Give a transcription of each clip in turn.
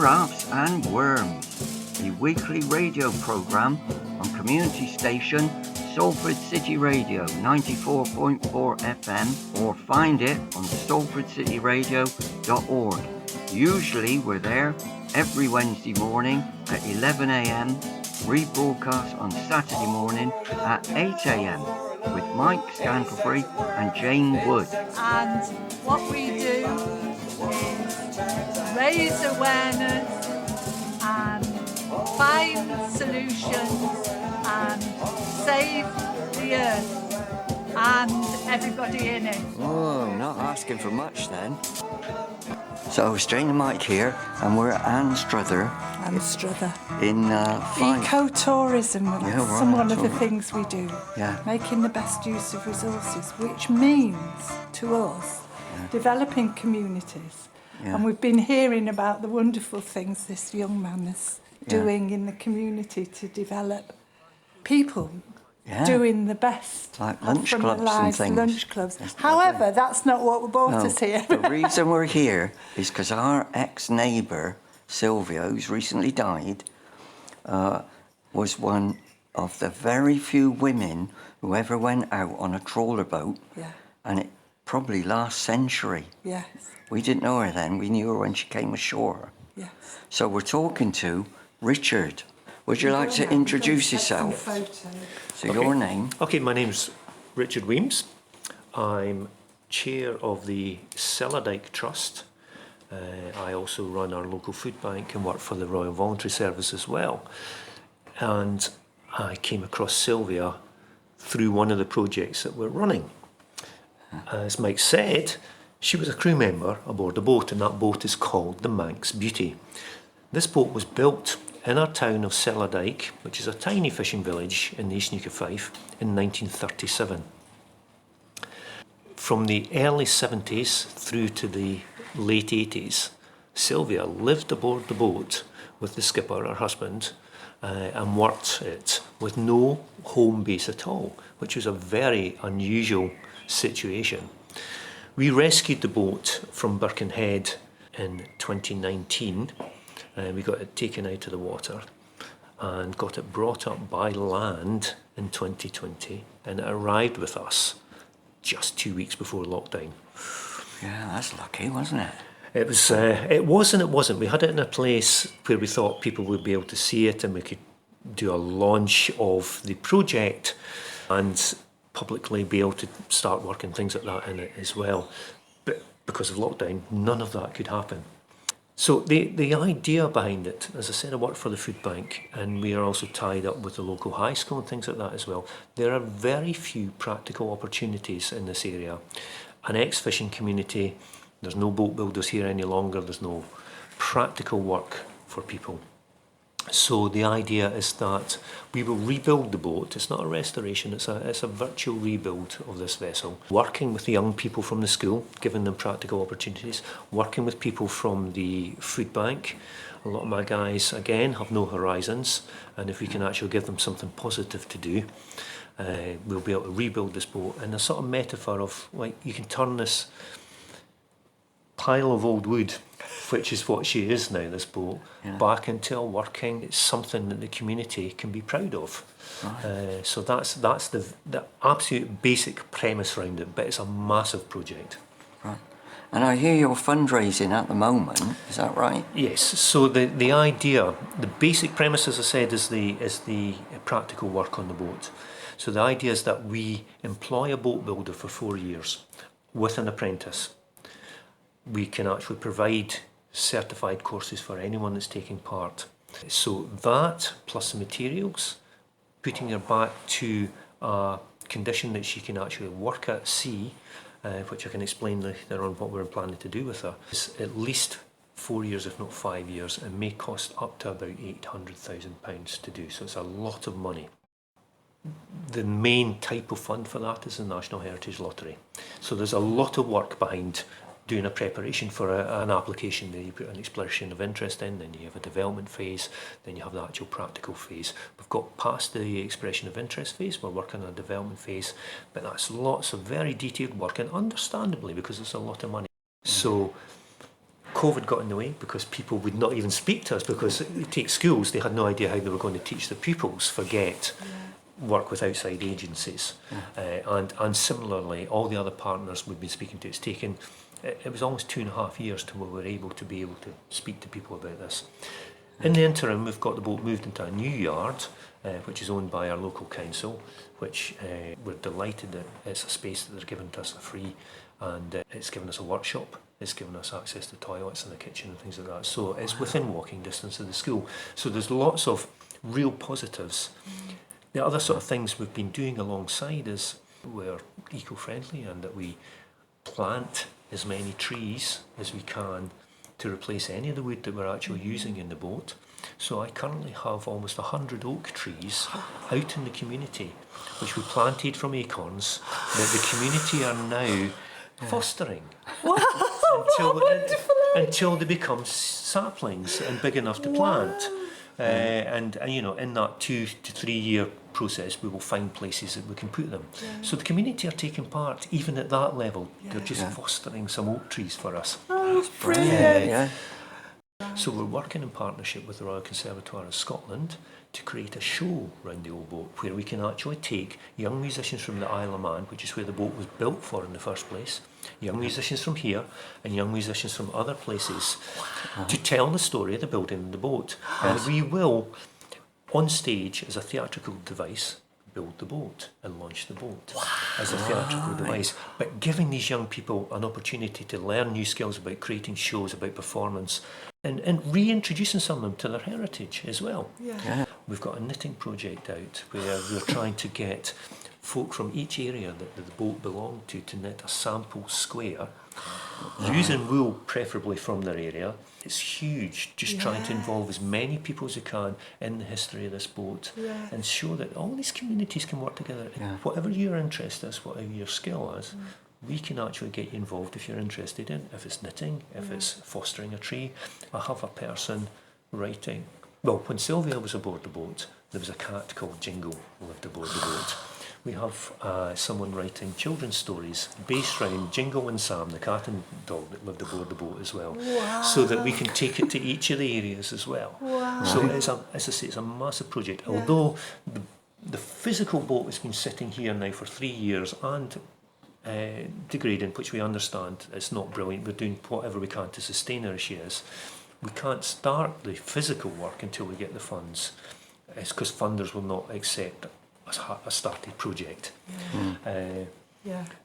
Giraffes and Worms, a weekly radio programme on community station Salford City Radio 94.4 FM, or find it on salfordcityradio.org. Usually we're there every Wednesday morning at 11 a.m, rebroadcast on Saturday morning at 8 a.m. with Mike Scantlebury and Jane Wood. And what we do is raise awareness and find solutions and save the earth and everybody in it. Oh, not asking for much then. So it's Jane and Mike here, and we're at Anne Struther. In Fife. Eco-tourism, that's one of the things we do. Yeah. Making the best use of resources, which means to us developing communities. Yeah. And we've been hearing about the wonderful things this young man is doing in the community to develop people doing the best. Like lunch from clubs their lives, and things. lunch clubs. That's However, lovely. that's not what brought us here. The reason we're here is because our ex-neighbour, Sylvia, who's recently died, was one of the very few women who ever went out on a trawler boat. Yeah. And it probably last century. Yes. We didn't know her then, we knew her when she came ashore. Yes. So we're talking to Richard. Would you like to introduce yourself? So your name? Okay, my name's Richard Weems. I'm chair of the Cellardyke Trust. I also run our local food bank and work for the Royal Voluntary Service as well. And I came across Sylvia through one of the projects that we're running. As Mike said, she was a crew member aboard a boat, and that boat is called the Manx Beauty. This boat was built in our town of Cellardyke, which is a tiny fishing village in the East Neuk of Fife, in 1937. From the early 70s through to the late 80s, Sylvia lived aboard the boat with the skipper, her husband, and worked it with no home base at all, which was a very unusual situation. We rescued the boat from Birkenhead in 2019. We got it taken out of the water and got it brought up by land in 2020, and it arrived with us just 2 weeks before lockdown. Yeah, that's lucky, wasn't it? It was. It was and it wasn't. We had it in a place where we thought people would be able to see it, and we could do a launch of the project and publicly be able to start working things like that in it as well. But because of lockdown, none of that could happen. So the idea behind it, as I said, I work for the food bank, and we are also tied up with the local high school and things like that as well. There are very few practical opportunities in this area. An ex-fishing community, there's no boat builders here any longer, there's no practical work for people. So the idea is that we will rebuild the boat. It's not a restoration, it's a virtual rebuild of this vessel. Working with the young people from the school, giving them practical opportunities. Working with people from the food bank. A lot of my guys, again, have no horizons, and if we can actually give them something positive to do, we'll be able to rebuild this boat. And a sort of metaphor of, like, you can turn this pile of old wood, which is what she is now, this boat, back into a working, it's something that the community can be proud of. Right. So that's the absolute basic premise around it, but it's a massive project. Right. And I hear you're fundraising at the moment, is that right? Yes, so the idea, the basic premise, as I said, is the practical work on the boat. So the idea is that we employ a boat builder for 4 years with an apprentice. We can actually provide certified courses for anyone that's taking part. So that, plus the materials, putting her back to a condition that she can actually work at sea, which I can explain later on what we're planning to do with her, is at least 4 years, if not 5 years, and may cost up to about £800,000 to do. So it's a lot of money. The main type of fund for that is the National Heritage Lottery. So there's a lot of work behind doing a preparation for an application. Then you put an exploration of interest in, then you have a development phase, then you have the actual practical phase. We've got past the expression of interest phase, we're working on a development phase, but that's lots of very detailed work, and understandably, because it's a lot of money. So COVID got in the way because people would not even speak to us, because you take schools, they had no idea how they were going to teach the pupils, forget work with outside agencies. And similarly, all the other partners we've been speaking to, it was almost 2.5 years till we were able to speak to people about this. In the interim, we've got the boat moved into a new yard, which is owned by our local council, which we're delighted that it's a space that they're giving to us for free, and it's given us a workshop, it's given us access to toilets and the kitchen and things like that. So it's within walking distance of the school. So there's lots of real positives. The other sort of things we've been doing alongside is we're eco-friendly, and that we plant as many trees as we can to replace any of the wood that we're actually using in the boat. So I currently have almost 100 oak trees out in the community, which we planted from acorns, that the community are now fostering until they become saplings and big enough to plant. And you know, in that 2 to 3 year process, we will find places that we can put them. So the community are taking part even at that level. They're just fostering some oak trees for us. Oh, brilliant. So we're working in partnership with the Royal Conservatoire of Scotland to create a show round the old boat, where we can actually take young musicians from the Isle of Man, which is where the boat was built for in the first place, young musicians from here and young musicians from other places, to tell the story of the building of the boat. And we will, on stage, as a theatrical device, build the boat and launch the boat as a theatrical device, but giving these young people an opportunity to learn new skills about creating shows, about performance, and reintroducing some of them to their heritage as well. We've got a knitting project out where we're trying to get folk from each area that the boat belonged to knit a sample square, using wool preferably from their area. It's huge, just trying to involve as many people as we can in the history of this boat, and show that all these communities can work together. Whatever your interest is, whatever your skill is, we can actually get you involved if you're interested in, if it's knitting, if it's fostering a tree. I have a person writing, well, when Sylvia was aboard the boat, there was a cat called Jingo who lived aboard the boat. We have someone writing children's stories based around Jingo and Sam, the cat and dog that lived aboard the boat as well, so that we can take it to each of the areas as well. So it's as I say, it's a massive project. Although the physical boat has been sitting here now for 3 years and degrading, which we understand it's not brilliant. We're doing whatever we can to sustain her as she is. We can't start the physical work until we get the funds. It's because funders will not accept a started project.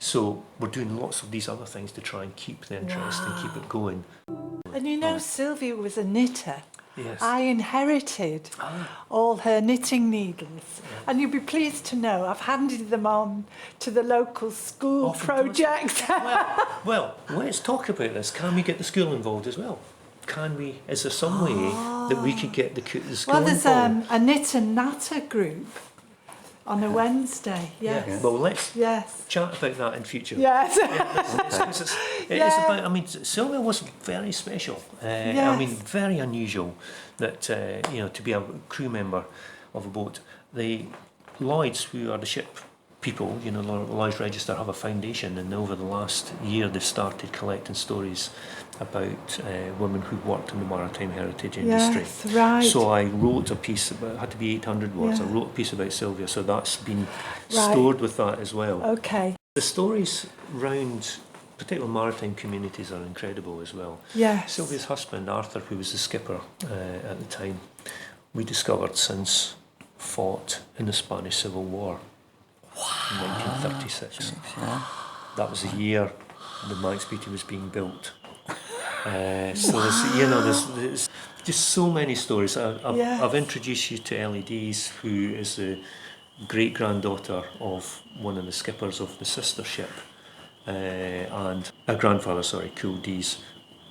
So we're doing lots of these other things to try and keep the interest and keep it going. And you know, Sylvia was a knitter. Yes. I inherited all her knitting needles, and you'll be pleased to know I've handed them on to the local school project. Well, let's talk about this. Can we get the school involved as well? Can we? Is there some way that we could get the school involved? Well, there's a knit and natter group on a Wednesday. Yes. Well, let's chat about that in future. Yes. It is about. I mean, Sylvia was very special. I mean, very unusual that you know, to be a crew member of a boat. The Lloyds, who are the ship people, you know, the Lloyds Register, have a foundation, and over the last year they've started collecting stories about women who worked in the maritime heritage industry. Yes, right. So I wrote a piece about, it had to be 800 words. I wrote a piece about Sylvia, so that's been stored with that as well. Okay. The stories round particular maritime communities are incredible as well. Yes. Sylvia's husband, Arthur, who was the skipper at the time, we discovered since fought in the Spanish Civil War in 1936. That was the year the Manx Beauty was being built. So there's, you know, there's just so many stories. I've introduced you to LEDs, who is the great-granddaughter of one of the skippers of the sister ship, and her grandfather, Cool D's,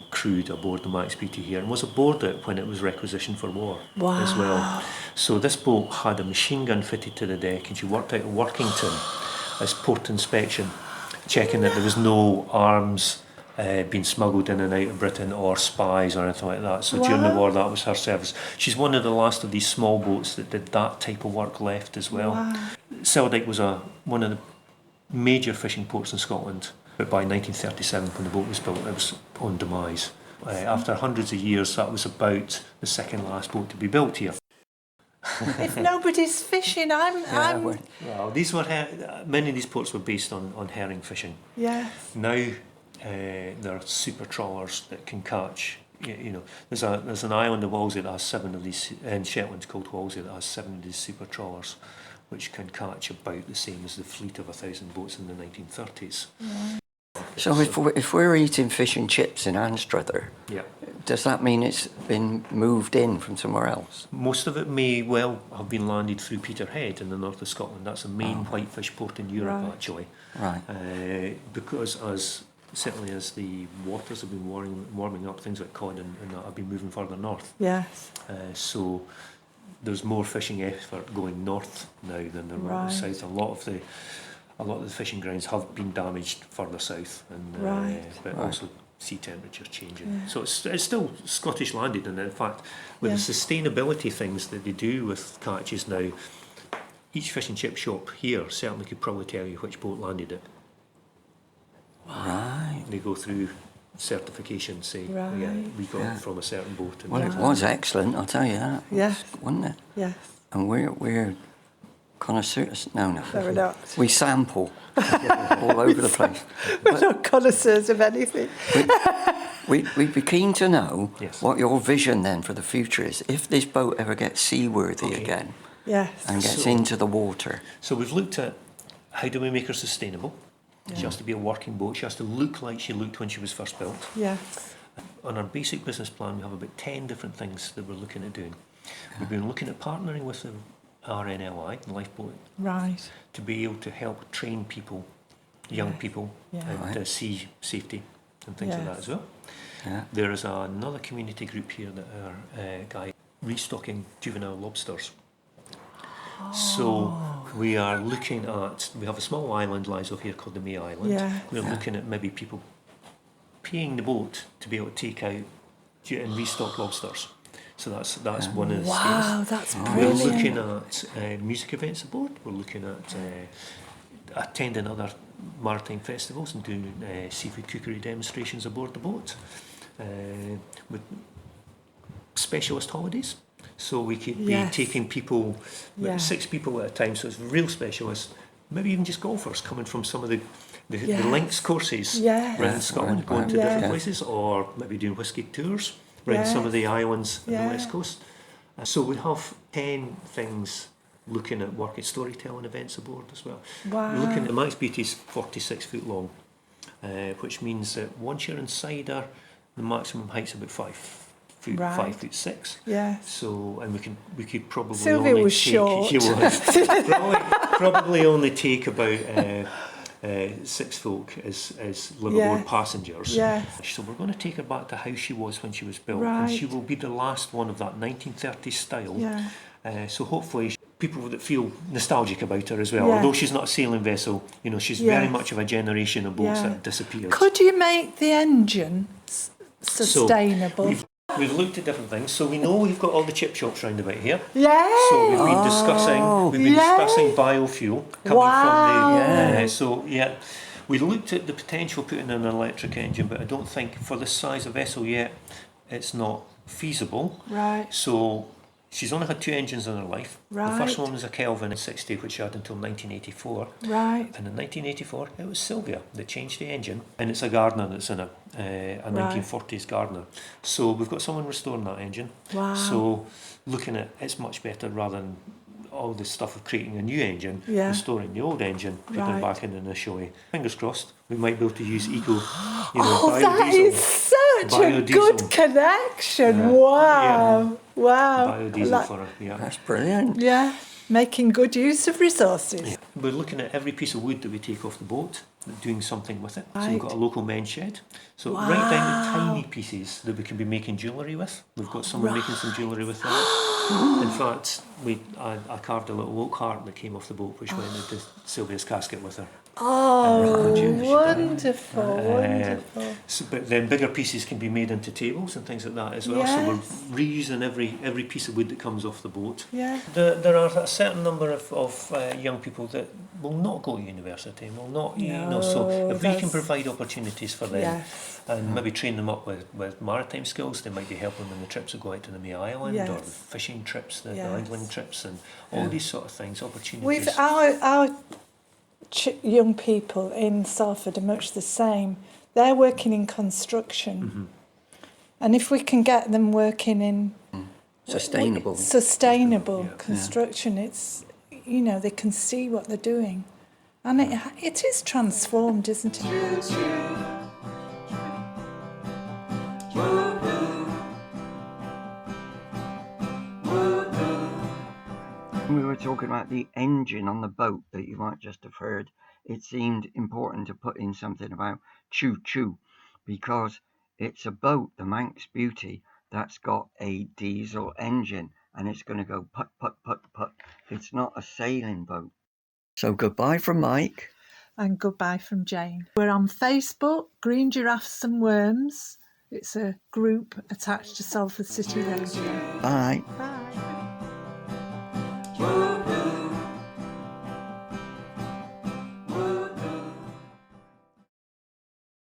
crewed aboard the Manx Beauty here and was aboard it when it was requisitioned for war as well. So this boat had a machine gun fitted to the deck, and she worked out of Workington as port inspection, checking that there was no arms being smuggled in and out of Britain, or spies or anything like that. So during the war, that was her service. She's one of the last of these small boats that did that type of work left as well. Cellardyke was one of the major fishing ports in Scotland, but by 1937, when the boat was built, it was on demise. After hundreds of years, that was about the second last boat to be built here. If nobody's fishing, I'm Well, these were many of these ports were based on herring fishing. yes. Now there are super trawlers that can catch. There's an island of Walsey that has 7 of these, in Shetland called Walsey, that has 7 of these super trawlers, which can catch about the same as the fleet of 1,000 boats in the 1930s. So if we're eating fish and chips in Anstruther, Yeah. does that mean it's been moved in from somewhere else? Most of it may well have been landed through Peterhead in the north of Scotland. That's the main whitefish port in Europe, Right. actually. Right. Because certainly as the waters have been warming up, things like cod and that have been moving further north. Yes. So there's more fishing effort going north now than there Right. was south. A lot of the fishing grounds have been damaged further south, and Right. but Right. also sea temperature changing. So it's still Scottish landed, and in fact, with Yeah. the sustainability things that they do with catches now, each fish and chip shop here certainly could probably tell you which boat landed it. Right. They go through certification, say, yeah, Right. we got it from a certain boat. And Well, it was excellent, I'll tell you that. Yes. Wasn't it? Yes. And we're connoisseurs. No. No, we're not. We sample all over the place. We're not connoisseurs of anything. We'd be keen to know Yes. what your vision then for the future is. If this boat ever gets seaworthy Okay. again Yes. and gets So- into the water. So we've looked at how do we make her sustainable. She has to be a working boat. She has to look like she looked when she was first built. Yes. On our basic business plan, we have about 10 different things that we're looking at doing. We've been looking at partnering with the RNLI, the lifeboat, Right. to be able to help train people, young Yes. people, Yeah. and Right. sea safety and things like that Yes. as well. Yeah. There is another community group here that are guy restocking juvenile lobsters. So we are looking at, we have a small island lies over here called the May Island. Yeah. We're looking at maybe people paying the boat to be able to take out and restock lobsters. So that's one of the schemes. Wow, that's We're brilliant. looking at music events aboard. We're looking at attending other maritime festivals and doing seafood cookery demonstrations aboard the boat. With specialist holidays. So we could Yes. be taking people, Yeah. 6 people at a time, so it's real specialists, maybe even just golfers coming from some of the Yes. links courses Yes. around Scotland, Right, going to right. different Yes. places, or maybe doing whisky tours around some of the islands on the Yeah. west coast. So we have 10 things looking at working storytelling events aboard as well. Wow. We're looking at Manx Beauty is 46 foot long, which means that once you're inside her, the maximum height's about 5 foot, Right. 5'6". Yes. So, and we could probably Sylvia only was take, short. She was probably only take about 6 folk as live aboard Yes. passengers. Yes. So we're going to take her back to how she was when she was built, Right. and she will be the last one of that 1930s style. Yeah. So hopefully people that feel nostalgic about her as well. Yes. Although she's not a sailing vessel, she's very Yes. much of a generation of boats Yeah. that disappeared. Could you make the engine sustainable? So we've looked at different things. So we know we've got all the chip shops round about here. Yay! So we've been discussing Yay. biofuel coming Wow. from the. We looked at the potential putting in an electric engine, but I don't think for this size of vessel yet, it's not feasible. Right. So she's only had 2 engines in her life. Right. The first one was a Kelvin in 60, which she had until 1984. Right. And in 1984, it was Sylvia that changed the engine, and it's a Gardner that's in it, a 1940s Gardner. So we've got someone restoring that engine. Wow. So looking at it's much better rather than all this stuff of creating a new engine, Yeah. restoring the old engine, putting it Right. back in initially. Fingers crossed, we might be able to use eco, Oh, that is such a Biodiesel. good connection. Yeah. Wow. Wow. biodiesel Like- for her. Yeah. That's brilliant. Yeah. Making good use of resources. We're looking at every piece of wood that we take off the boat, doing something with it. So we've Right. got a local men's shed. So right down to tiny pieces that we can be making jewellery with. We've got someone making some jewellery with that. In fact, I carved a little oak heart that came off the boat, which went into Sylvia's casket with her. Oh, Right. wonderful, wonderful. So, but then bigger pieces can be made into tables and things like that as well. So Yes. we're reusing every piece of wood that comes off the boat. Yeah. There are a certain number of young people that will not go to university and will not, so if we can provide opportunities for them Yes. and maybe train them up with maritime skills, they might be helping them in the trips that go out to the May Island or the Yes. fishing trips, the Yes. angling trips and all these sort of things, opportunities. We've our young people in Salford are much the same. They're working in construction, and if we can get them working in Sustainable. construction, it's they can see what they're doing, and it is transformed, isn't it? We were talking about the engine on the boat that you might just have heard. It seemed important to put in something about choo-choo because it's a boat, the Manx Beauty, that's got a diesel engine and it's going to go put, put, put, put. It's not a sailing boat. So goodbye from Mike. And goodbye from Jane. We're on Facebook, Green Giraffes and Worms. It's a group attached to Salford City Radio. Bye. Bye.